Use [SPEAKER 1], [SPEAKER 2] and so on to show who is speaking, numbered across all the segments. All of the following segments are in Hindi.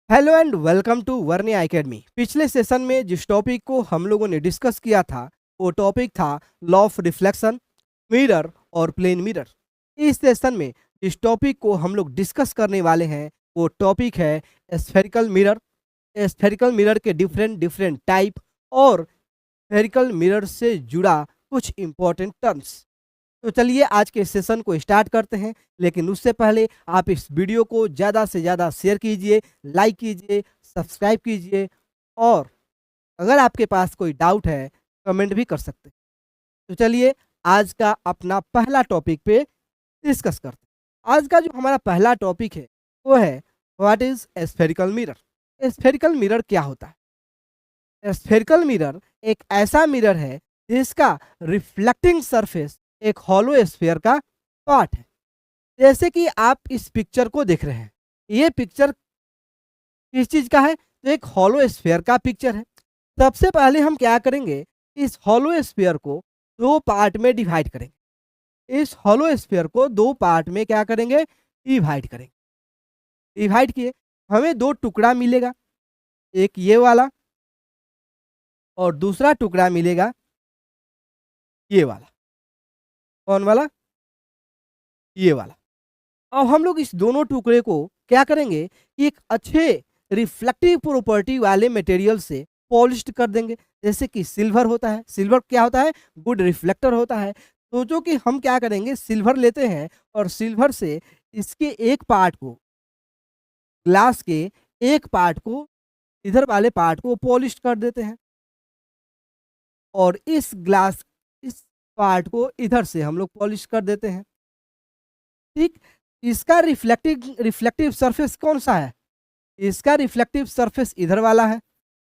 [SPEAKER 1] हेलो एंड वेलकम टू वर्निया एकेडमी। पिछले सेशन में जिस टॉपिक को हम लोगों ने डिस्कस किया था वो टॉपिक था लॉ ऑफ रिफ्लेक्शन, मिरर और प्लेन मिरर। इस सेशन में जिस टॉपिक को हम लोग डिस्कस करने वाले हैं वो टॉपिक है स्फेरिकल मिरर। स्फेरिकल मिरर के डिफरेंट डिफरेंट टाइप और स्फेरिकल मिरर से जुड़ा कुछ इंपॉर्टेंट टर्म्स। तो चलिए आज के सेशन को स्टार्ट करते हैं, लेकिन उससे पहले आप इस वीडियो को ज़्यादा से ज़्यादा शेयर कीजिए, लाइक कीजिए, सब्सक्राइब कीजिए और अगर आपके पास कोई डाउट है कमेंट भी कर सकते हैं। तो चलिए आज का अपना पहला टॉपिक पे डिस्कस करते हैं। आज का जो हमारा पहला टॉपिक है वो है what is spherical mirror. Spherical mirror क्या होता है? स्फेरिकल मिरर एक ऐसा मिरर है जिसका रिफ्लेक्टिंग सरफेस एक हॉलो स्फीयर का पार्ट है। जैसे कि आप इस पिक्चर को देख रहे हैं, ये पिक्चर किस चीज का है? तो एक हॉलो स्फीयर का पिक्चर है। सबसे पहले हम क्या करेंगे, इस हॉलो स्फीयर को दो पार्ट में डिवाइड करेंगे। इस हॉलो स्फीयर को दो पार्ट में क्या करेंगे, डिवाइड करेंगे। डिवाइड किए हमें दो टुकड़ा मिलेगा, एक ये वाला और दूसरा टुकड़ा मिलेगा ये वाला। कौन वाला? ये वाला। अब हम लोग इस दोनों टुकड़े को क्या करेंगे कि एक अच्छे रिफ्लेक्टिव प्रॉपर्टी वाले मटेरियल से पॉलिश्ड कर देंगे। जैसे कि सिल्वर होता है, सिल्वर क्या होता है? गुड रिफ्लेक्टर होता है। तो जो कि हम क्या करेंगे, सिल्वर लेते हैं और सिल्वर से इसके एक पार्ट को, ग्लास के एक पार्ट को, इधर वाले पार्ट को पॉलिश कर देते हैं और इस पार्ट को इधर से हम लोग पॉलिश कर देते हैं। ठीक, इसका रिफ्लेक्टिव सरफेस कौन सा है? इसका रिफ्लेक्टिव सरफेस इधर वाला है,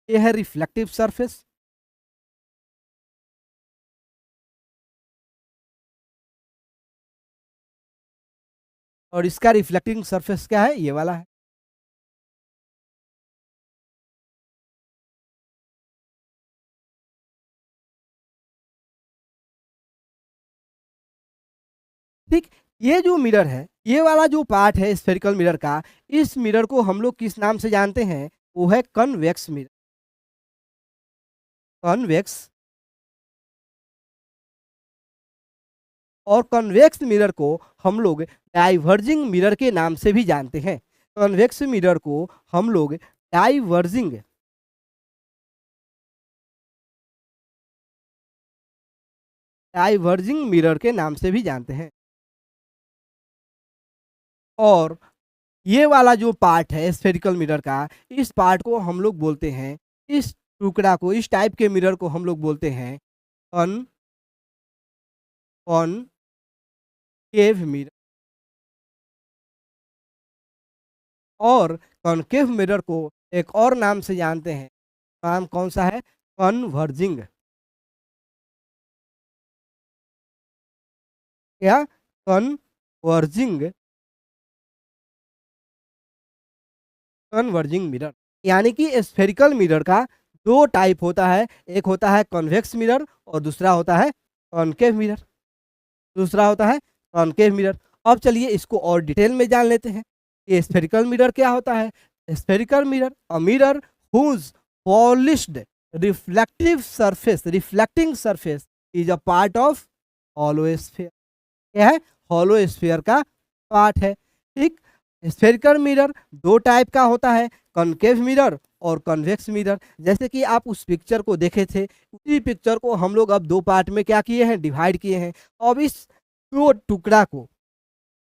[SPEAKER 1] ये है रिफ्लेक्टिव सरफेस। और इसका रिफ्लेक्टिंग सरफेस क्या है? ये वाला है। ठीक, ये जो मिरर है, ये वाला जो पार्ट है स्फेरिकल मिरर का, इस मिरर को हम लोग किस नाम से जानते हैं? वो है कन्वेक्स मिरर। कन्वेक्स। और कन्वेक्स मिरर को हम लोग डाइवर्जिंग मिरर के नाम से भी जानते हैं। कन्वेक्स मिरर को हम लोग डाइवर्जिंग डाइवर्जिंग मिरर के नाम से भी जानते हैं। और ये वाला जो पार्ट है स्फेरिकल मिरर का, इस पार्ट को हम लोग बोलते हैं, इस टुकड़ा को, इस टाइप के मिरर को हम लोग बोलते हैं कन कॉनकेव मिरर। और कॉनकेव मिरर को एक और नाम से जानते हैं, नाम कौन सा है? कन्वर्जिंग। क्या? कन्वर्जिंग। कन्वर्जिंग मिरर यानी कि स्फेरिकल मिरर का दो टाइप होता है, एक होता है कॉन्वेक्स मिरर और दूसरा होता है कॉनकेव मिरर। दूसरा होता है कॉनकेव मिरर। अब चलिए इसको और डिटेल में जान लेते हैं। ये स्फेरिकल मिरर क्या होता है? Spherical mirror a mirror whose polished reflecting surface is a part of hollow sphere. क्या है? हॉलो स्फीयर का पार्ट है। ठीक, स्फेरिकल मिरर दो टाइप का होता है, कॉनकेव मिरर और कन्वेक्स मिरर। जैसे कि आप उस पिक्चर को देखे थे, उसी पिक्चर को हम लोग अब दो पार्ट में क्या किए हैं, डिवाइड किए हैं। अब इस दो टुकड़ा को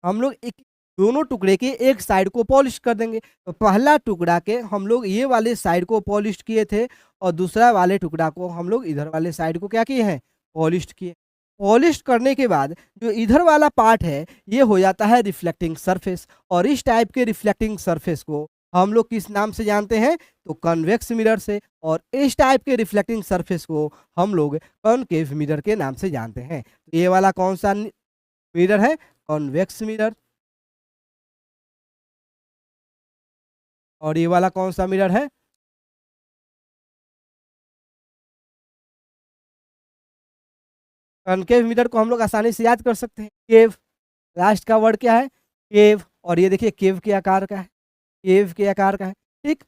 [SPEAKER 1] हम लोग एक, दोनों टुकड़े के एक साइड को पॉलिश कर देंगे। तो पहला टुकड़ा के हम लोग ये वाले साइड को पॉलिश किए थे और दूसरा वाले टुकड़ा को हम लोग इधर वाले साइड को क्या किए हैं, पॉलिश किए। पॉलिश करने के बाद जो इधर वाला पार्ट है ये हो जाता है रिफ्लेक्टिंग सरफेस। और इस टाइप के रिफ्लेक्टिंग सरफेस को हम लोग किस नाम से जानते हैं? तो कन्वेक्स मिरर से। और इस टाइप के रिफ्लेक्टिंग सरफेस को हम लोग कॉनकेव मिरर के नाम से जानते हैं। तो ये वाला कौन सा मिरर है? Convex mirror. और ये वाला कौन सा मिरर है? कॉनकेव मिरर को हम लोग आसानी से याद कर सकते हैं, केव। लास्ट का वर्ड क्या है? केव। और ये देखिए केव के आकार का है, केव के आकार का है। ठीक,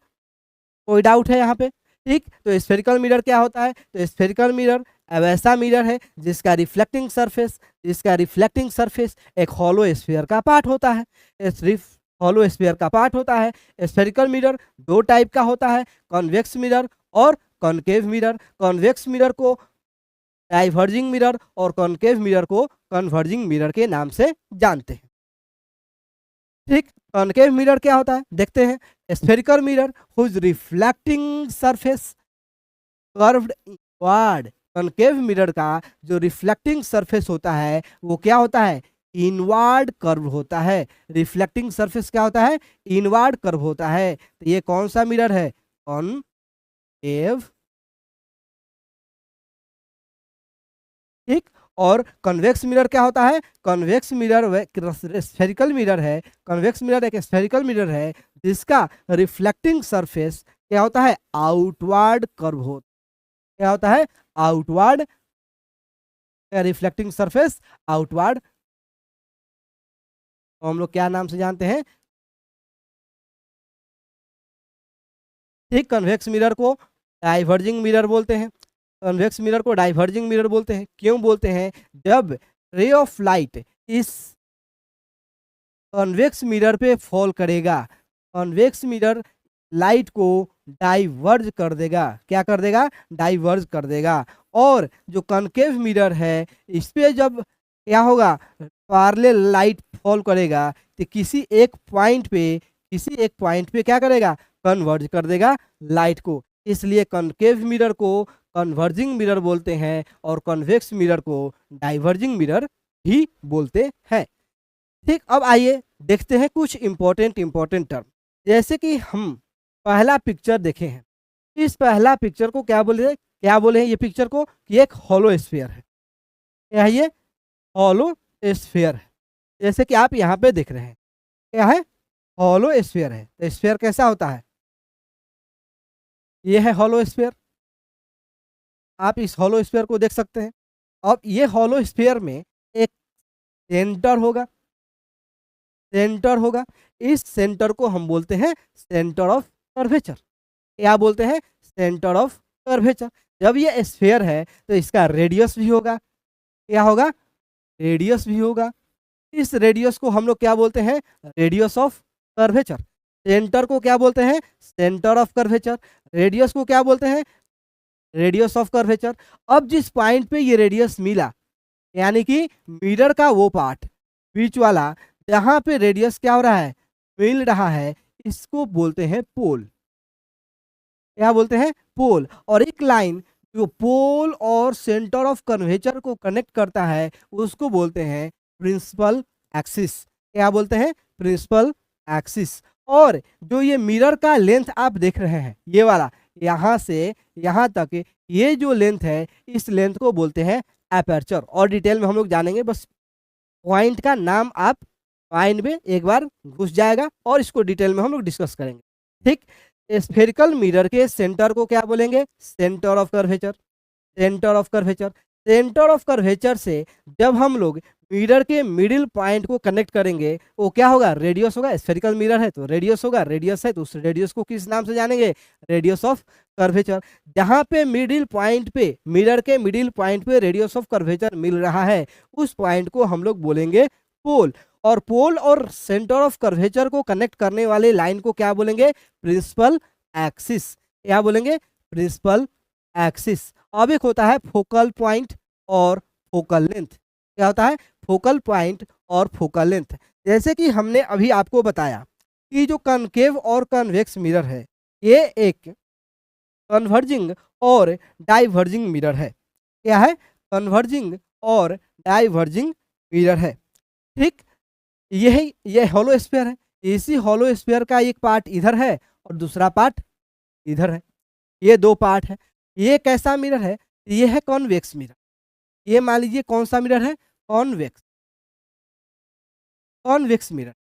[SPEAKER 1] कोई डाउट है यहाँ पे? ठीक, तो स्फेरिकल मिरर क्या होता है? तो स्फेरिकल मिरर वैसा मिरर है जिसका रिफ्लेक्टिंग सरफेस एक हॉलो स्फीयर का पार्ट होता है। इस हॉलो स्फीयर का पार्ट होता है। स्फेरिकल मिरर दो टाइप का होता है, कॉन्वेक्स मिरर और कॉनकेव मिरर। कॉन्वेक्स मिरर को डाइवर्जिंग मिरर और कॉनकेव मिरर को कन्वर्जिंग मिरर के नाम से जानते हैं। ठीक, कॉनकेव मिरर क्या होता है देखते हैं। Spherical mirror whose reflecting surface curved inward. Concave mirror का जो रिफ्लेक्टिंग सरफेस होता है वो क्या होता है? इनवर्ड कर्व होता है। रिफ्लेक्टिंग सरफेस क्या होता है? इनवर्ड कर्व होता है। तो ये कौन सा मिरर है? कॉनकेव। ठीक, और कन्वेक्स मिरर क्या होता है? कन्वेक्स मिरर स्फेरिकल मिरर है। कन्वेक्स मिरर एक स्फेरिकल मिरर है जिसका रिफ्लेक्टिंग सरफेस क्या होता है? आउटवर्ड कर्व होता है। क्या होता है? आउटवर्ड, रिफ्लेक्टिंग सरफेस आउटवर्ड, तो हम लोग क्या नाम से जानते हैं? ठीक, कन्वेक्स मिरर को डाइवर्जिंग मिरर बोलते हैं। कन्वेक्स मिरर को डाइवर्जिंग मिरर बोलते हैं। क्यों बोलते हैं? जब रे ऑफ लाइट इस कन्वेक्स मिरर पे फॉल करेगा, कन्वेक्स मिरर लाइट को डाइवर्ज कर देगा। क्या कर देगा? डाइवर्ज कर देगा। और जो कनकेव मिरर है इस पे जब क्या होगा? पैरेलल लाइट फॉल करेगा तो किसी एक पॉइंट पे क्या करेगा? कन्वर्ज कर देगा लाइट को। इसलिए कनकेव मिरर को कन्वर्जिंग मिरर बोलते हैं और कन्वेक्स मिरर को डाइवर्जिंग मिरर भी बोलते हैं। ठीक, अब आइए देखते हैं कुछ इंपॉर्टेंट टर्म। जैसे कि हम पहला पिक्चर देखे हैं, इस पहला पिक्चर को क्या बोले हैं ये पिक्चर को? कि एक हॉलो स्फीयर है। क्या है ये? हॉलो स्फीयर है। जैसे कि आप यहाँ पे देख रहे हैं, क्या है? हॉलो स्फीयर है। तो स्फीयर कैसा होता है? ये है हॉलो स्फीयर। आप इस हॉलो स्फीयर को देख सकते हैं। अब ये हॉलो स्फीयर में एक सेंटर होगा, सेंटर होगा। इस सेंटर को हम बोलते हैं सेंटर ऑफ कर्वेचर। क्या बोलते हैं? Centre of curvature. जब ये स्फीयर है तो इसका रेडियस भी होगा। क्या होगा? रेडियस भी होगा। इस रेडियस को हम लोग क्या बोलते हैं? Radius of curvature. सेंटर को क्या बोलते हैं? Centre of curvature. रेडियस को क्या बोलते हैं? Radius of curvature. अब जिस पॉइंट पे ये रेडियस मिला, यानी कि मिरर का वो पार्ट बीच वाला जहां पे रेडियस क्या हो रहा है? मिल रहा है, इसको बोलते हैं पोल। क्या बोलते हैं? पोल। और एक लाइन जो पोल और सेंटर ऑफ कर्वेचर को कनेक्ट करता है उसको बोलते हैं प्रिंसिपल एक्सिस। क्या बोलते हैं? Principal axis. और जो ये मिरर का लेंथ आप देख रहे हैं, ये वाला यहाँ से यहाँ तक, ये जो लेंथ है इस लेंथ को बोलते हैं एपर्चर। और डिटेल में हम लोग जानेंगे, बस पॉइंट का नाम आप माइंड में एक बार घुस जाएगा और इसको डिटेल में हम लोग डिस्कस करेंगे। ठीक, स्फेरिकल मिरर के सेंटर को क्या बोलेंगे? Centre of curvature. Centre of curvature. Centre of curvature से जब हम लोग मिरर के मिडिल पॉइंट को कनेक्ट करेंगे वो क्या होगा? रेडियस होगा। स्फेरिकल मिरर है तो रेडियस होगा। रेडियस है तो उस रेडियस को किस नाम से जानेंगे? Radius of curvature. जहां पे मिडिल पॉइंट पे, मिरर के मिडिल पॉइंट पे रेडियस ऑफ कर्वेचर मिल रहा है उस पॉइंट को हम लोग बोलेंगे पोल। और पोल और सेंटर ऑफ कर्वेचर को कनेक्ट करने वाले लाइन को क्या बोलेंगे? Principal axis. क्या बोलेंगे? Principal axis. अब एक होता है फोकल पॉइंट और फोकल लेंथ। क्या होता है? फोकल पॉइंट और फोकल लेंथ। जैसे कि हमने अभी आपको बताया कि जो कनकेव और कन्वेक्स मिरर है ये एक कन्वर्जिंग और डाइवर्जिंग मिरर है। क्या है? कन्वर्जिंग और डाइवर्जिंग मिरर है। ठीक, ये हॉलो स्फीयर है। इसी हॉलो स्फीयर का एक पार्ट इधर है और दूसरा पार्ट इधर है। ये दो पार्ट है। ये कैसा मिरर है? ये है कॉन्वेक्स मिरर। ये मान लीजिए कौन सा मिरर है? कॉन्वेक्स। Convex mirror.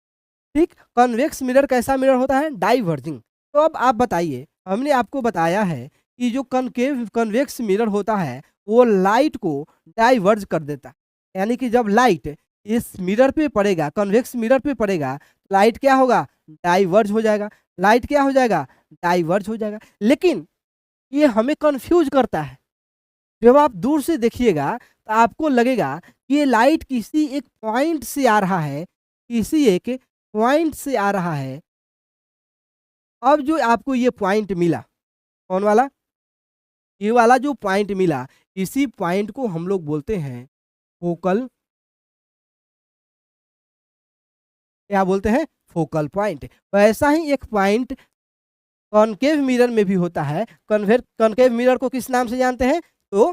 [SPEAKER 1] ठीक, कॉन्वेक्स मिरर कैसा मिरर होता है? डाइवर्जिंग। तो अब आप बताइए, हमने आपको बताया है कि जो कन्वेक्स मिरर होता है वो लाइट को डाइवर्ज कर देता है। यानी कि जब लाइट इस मिरर पे पड़ेगा, कन्वेक्स मिरर पे पड़ेगा, लाइट क्या होगा? डाइवर्ज हो जाएगा। लाइट क्या हो जाएगा, डाइवर्ज हो जाएगा। लेकिन ये हमें कंफ्यूज करता है। जब आप दूर से देखिएगा तो आपको लगेगा कि ये लाइट किसी एक पॉइंट से आ रहा है, किसी एक पॉइंट से आ रहा है। अब जो आपको ये पॉइंट मिला, कौन वाला, ये वाला जो पॉइंट मिला, इसी पॉइंट को हम लोग बोलते हैं फोकल, क्या बोलते हैं, फोकल पॉइंट। वैसा ही एक पॉइंट कॉनकेव मिरर में भी होता है। कॉनकेव मिरर को किस नाम से जानते हैं, तो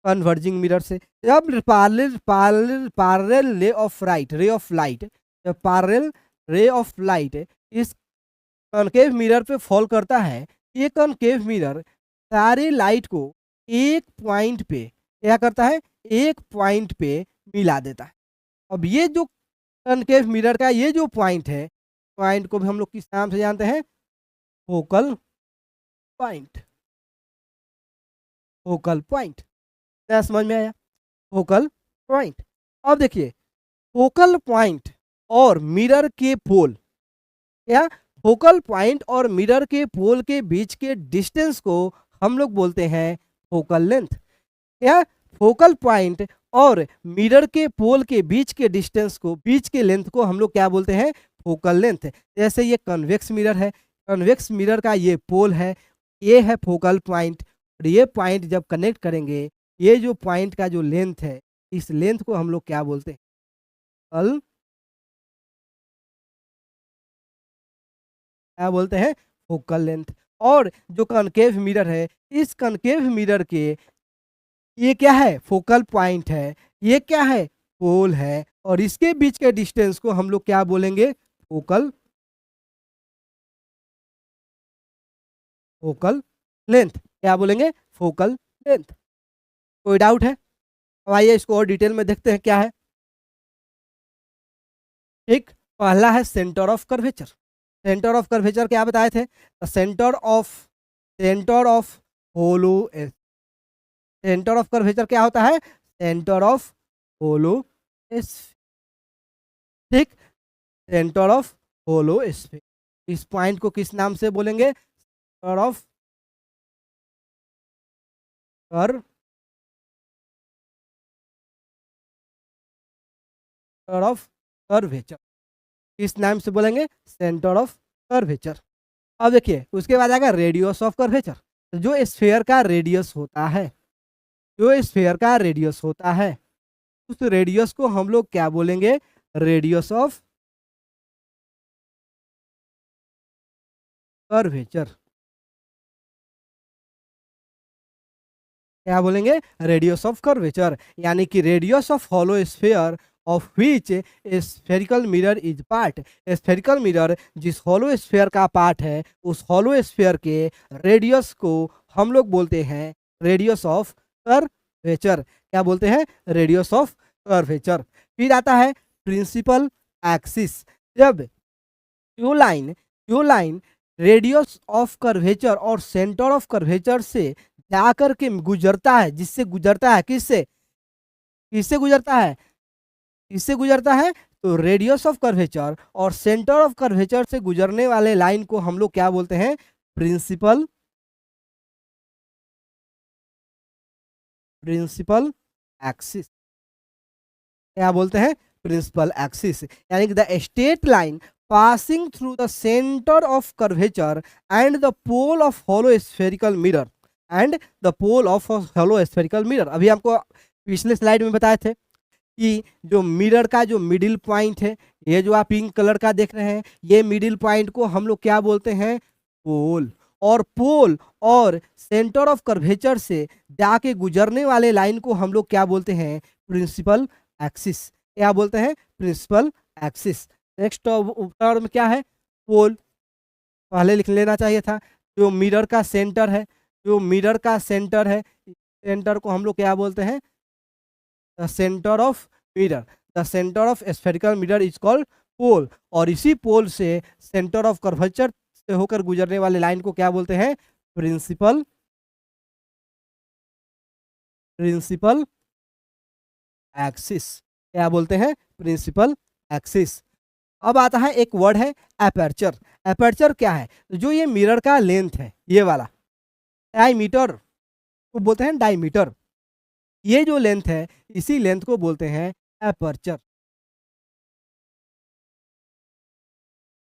[SPEAKER 1] कन्वर्जिंग मिरर से। जब parallel parallel parallel ray of light, जब पैरेलल रे ऑफ लाइट इस कॉनकेव मिरर पे फॉल करता है, ये कॉनकेव मिरर सारी लाइट को एक पॉइंट पे क्या करता है, एक पॉइंट पे मिला देता है। अब ये जो कॉनकेव मिरर का ये जो पॉइंट है, पॉइंट को भी हम लोग किस नाम से जानते हैं, फोकल पॉइंट। फोकल पॉइंट, क्या समझ में आया, फोकल पॉइंट। अब देखिए, फोकल पॉइंट और मिरर के पोल, क्या, फोकल पॉइंट और मिरर के पोल के बीच के डिस्टेंस को हम लोग बोलते हैं फोकल लेंथ। क्या, फोकल पॉइंट और मिरर के पोल के बीच के डिस्टेंस को, बीच के लेंथ को हम लोग क्या बोलते हैं, फोकल लेंथ। जैसे ये कन्वेक्स मिरर है, कन्वेक्स मिरर का ये पोल है, ये है फोकल पॉइंट, और ये पॉइंट जब कनेक्ट करेंगे, ये जो पॉइंट का जो लेंथ है, इस लेंथ को हम लोग क्या बोलते हैं, फोकल, क्या बोलते हैं, फोकल लेंथ। और जो कनकेव मिरर है, इस कनकेव मिरर के, ये क्या है, फोकल पॉइंट है, ये क्या है, पोल है, और इसके बीच के डिस्टेंस को हम लोग क्या बोलेंगे, फोकल, फोकल लेंथ, क्या बोलेंगे, फोकल लेंथ। कोई डाउट है, अब आइए इसको और डिटेल में देखते हैं क्या है। ठीक, पहला है centre of curvature. Centre of curvature क्या बताए थे, centre of hollow, centre of curvature क्या होता है, सेंटर ऑफ होलो, ठीक, सेंटर ऑफ होलो स्फीयर। इस पॉइंट को किस नाम से बोलेंगे, सेंटर ऑफ कर सेंटर ऑफ कर्वेचर, किस नाम से बोलेंगे, सेंटर ऑफ कर्वेचर। अब देखिए उसके बाद आएगा रेडियस ऑफ कर्वेचर। जो स्फीयर का रेडियस होता है, जो स्फीयर का रेडियस होता है, उस रेडियस को हम लोग क्या बोलेंगे, रेडियस ऑफ कर्वेचर, क्या बोलेंगे, रेडियस ऑफ कर्वेचर। यानी कि radius of hollow sphere of which spherical mirror is part. Spherical mirror जिस हॉलो स्फीयर का पार्ट है, उस हॉलो स्फीयर के रेडियस को हम लोग बोलते हैं रेडियस ऑफ कर्वेचर। क्या बोलते हैं, रेडियस ऑफ कर्वेचर। फिर आता है प्रिंसिपल एक्सिस। जब जो लाइन रेडियस ऑफ कर्वेचर और सेंटर ऑफ कर्वेचर से जाकर के गुजरता है, जिससे गुजरता है, किससे, किससे गुजरता है, किससे गुजरता है, तो रेडियस ऑफ कर्वेचर और सेंटर ऑफ कर्वेचर से गुजरने वाले लाइन को हम लोग क्या बोलते हैं, प्रिंसिपल, प्रिंसिपल एक्सिस, क्या बोलते हैं, प्रिंसिपल एक्सिस। यानी कि the straight line passing through the centre of curvature and the pole of hollow spherical mirror, and the pole of hollow spherical mirror. अभी हमको पिछले स्लाइड में बताए थे कि जो मिरर का जो मिडिल पॉइंट है, ये जो आप पिंक कलर का देख रहे हैं, ये मिडिल पॉइंट को हम लोग क्या बोलते हैं, पोल। और पोल और सेंटर ऑफ कर्वेचर से जाके गुजरने वाले लाइन को हम लोग क्या बोलते हैं, प्रिंसिपल एक्सिस। क्या बोलते हैं, प्रिंसिपल एक्सिस। नेक्स्ट टर्म क्या है, पोल, पहले लिख लेना चाहिए था। जो मिरर का सेंटर है, जो मिरर का सेंटर है, सेंटर को हम लोग क्या बोलते हैं, the centre of mirror. The centre of spherical mirror is called pole. और इसी पोल से सेंटर ऑफ कर्वेचर से होकर गुजरने वाले लाइन को क्या बोलते हैं, प्रिंसिपल, प्रिंसिपल एक्सिस। क्या बोलते हैं, प्रिंसिपल एक्सिस। अब आता है एक वर्ड है एपर्चर। एपर्चर क्या है? जो ये मिरर का लेंथ है, ये वाला डायमीटर को बोलते हैं डायमीटर। ये जो लेंथ है, इसी लेंथ को बोलते हैं एपर्चर।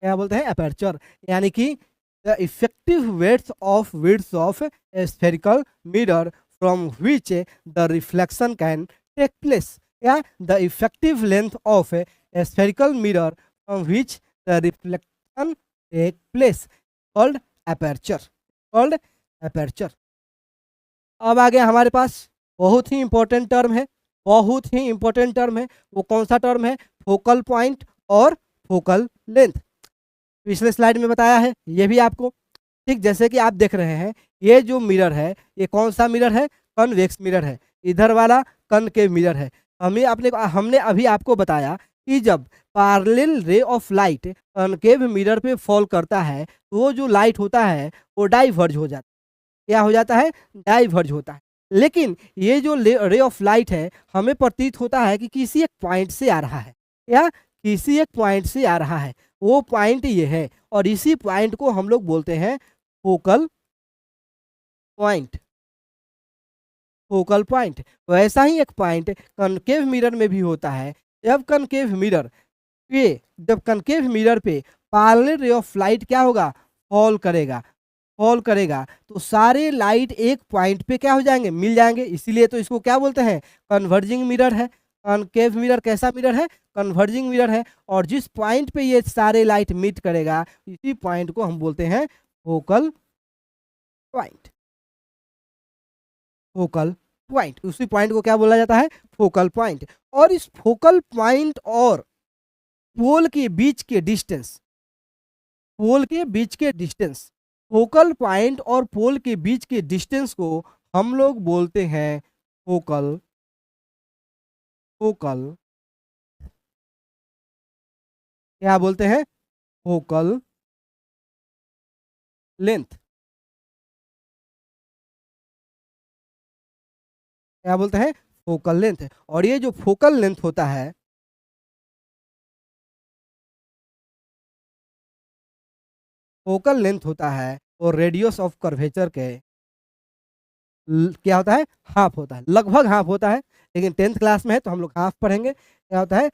[SPEAKER 1] क्या बोलते हैं? एपर्चर। यानी कि the effective width of a spherical mirror from which the reflection can take place, या the effective length of a spherical mirror from which the reflection take place, called aperture, called aperture. अब आ गया हमारे पास बहुत ही इंपॉर्टेंट टर्म है, बहुत ही इंपॉर्टेंट टर्म है। वो कौन सा टर्म है? फोकल पॉइंट और फोकल लेंथ। पिछले स्लाइड में बताया है ये भी आपको। ठीक जैसे कि आप देख रहे हैं, ये जो मिरर है, ये कौन सा मिरर है? कन्वेक्स मिरर है। इधर वाला कनकेव मिरर है। हमने अभी आपको बताया कि जब parallel ray of light concave mirror पे फॉल करता है, तो वो जो लाइट होता है वो डाइवर्ज हो जाता है। क्या हो जाता है? डाइवर्ज होता है। लेकिन ये जो रे ऑफ लाइट है, हमें प्रतीत होता है कि किसी एक पॉइंट से आ रहा है, या किसी एक पॉइंट से आ रहा है। वो पॉइंट ये है, और इसी पॉइंट को हम लोग बोलते हैं फोकल पॉइंट, फोकल पॉइंट। वैसा ही एक पॉइंट कनकेव मिरर में भी होता है। जब कनकेव मिरर जब कनकेव मिरर पे पैरेलल रे ऑफ लाइट क्या होगा? फॉल करेगा। फॉल करेगा तो सारे लाइट एक पॉइंट पे क्या हो जाएंगे? मिल जाएंगे। इसीलिए तो इसको क्या बोलते हैं? कन्वर्जिंग मिरर है। कनकेव मिरर कैसा मिरर है? कन्वर्जिंग मिरर है। और जिस पॉइंट पे ये सारे लाइट मीट करेगा, इसी पॉइंट को हम बोलते हैं फोकल पॉइंट, फोकल पॉइंट। उसी पॉइंट को क्या बोला जाता है? Focal point. और इस फोकल पॉइंट और पोल के बीच के डिस्टेंस, पोल के बीच के डिस्टेंस, फोकल पॉइंट और पोल के बीच के डिस्टेंस को हम लोग बोलते हैं फोकल, फोकल क्या बोलते हैं? Focal length. क्या बोलते हैं? Focal length. और ये जो फोकल लेंथ होता है, फोकल लेंथ होता है वो रेडियस ऑफ कर्वेचर के क्या होता है? हाफ होता है, लगभग हाफ होता है। लेकिन 10th क्लास में है तो हम लोग हाफ पढ़ेंगे। क्या होता है?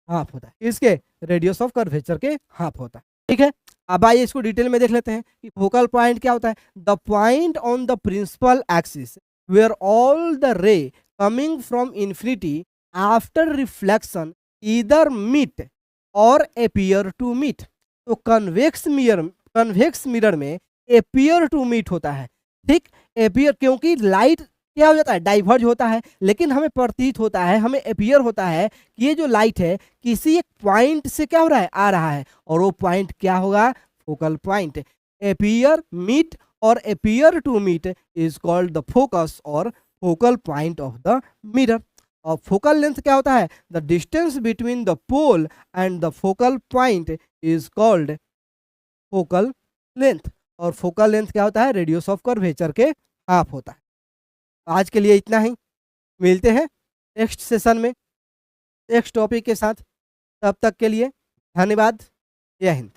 [SPEAKER 1] हाफ होता है। इसके रेडियस ऑफ कर्वेचर के हाफ होता है। ठीक है, अब आइए इसको डिटेल में देख लेते हैं कि फोकल पॉइंट क्या होता है। The point on the principal axis where all the ray coming from infinity after reflection either meet और अपियर टू मीट। तो कन्वेक्स मिरर में अपियर टू मीट होता है। ठीक, अपियर क्योंकि लाइट क्या हो जाता है? डाइवर्ज होता है। लेकिन हमें प्रतीत होता है, हमें अपियर होता है कि ये जो लाइट है किसी एक पॉइंट से क्या हो रहा है? आ रहा है। और वो पॉइंट क्या होगा? Focal point. अपियर मीट और appear to meet is called the focus और focal point of the mirror. और फोकल लेंथ क्या होता है? The distance between the pole and the focal point is called focal length. और फोकल लेंथ क्या होता है? रेडियस ऑफ कर्वेचर के हाफ होता है। आज के लिए इतना ही। मिलते हैं नेक्स्ट सेशन में नेक्स्ट टॉपिक के साथ। तब तक के लिए धन्यवाद। जय हिंद।